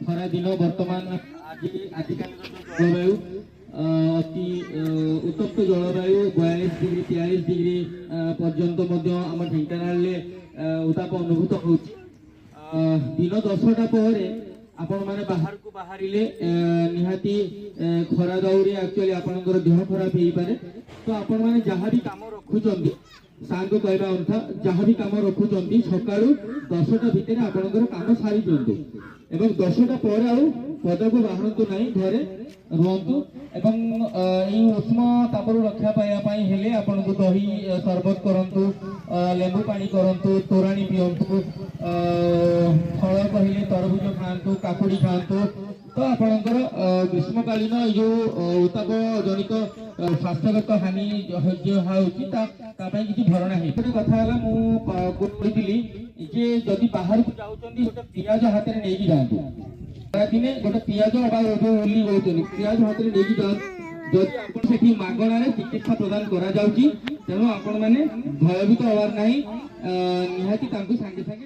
खरा दिन बर्तमान आजिकाल जलवायु अति उत्तप्त जलवायु 42 डिग्री 43 डिग्री पर्यंत आम ढेंकानाल उत्ताप अनुभूत हो दिन 10टा पर आपण माने बाहर को बाहरिले निहाती खरा दौरी एक्चुअली आपनकर देह खराब हेई पारे तो आपण माने जहाँ भी काम रखुचंदी सार को कहबा अनुसार जहाँ भी काम रखुचंदी सकाळू 10टा भितर आपनकर काम सारी दियंतु एवं 10टा पर आउ पदक बाहरतु नहीं घरे रुहतु एवं ई उष्म तापरु रक्षा पाया पाई हेले आपन को दही शरबत करंतु लेंबू पानी करंतु तोराणी पियंतु फल कहले तरबुज खातु काकुड़ी खातु तो आपणकर ग्रीष्मकालीन जो उत्ताप जनित स्वास्थ्यगत हानि जो होउची किसी भरणा है कथा मुझी जे जदि बाहर को जाउचंदी गोटे पियाज हाथ में नहीं जातु दिने गोटे पियाज ओली होती पियाज हाथ में नहीं जातु जदि आप मागणार चिकित्सा प्रदान करा जाउची तेणु आपण माने भयभीत होवार नहीं निहाती तांकु सांगे सांगे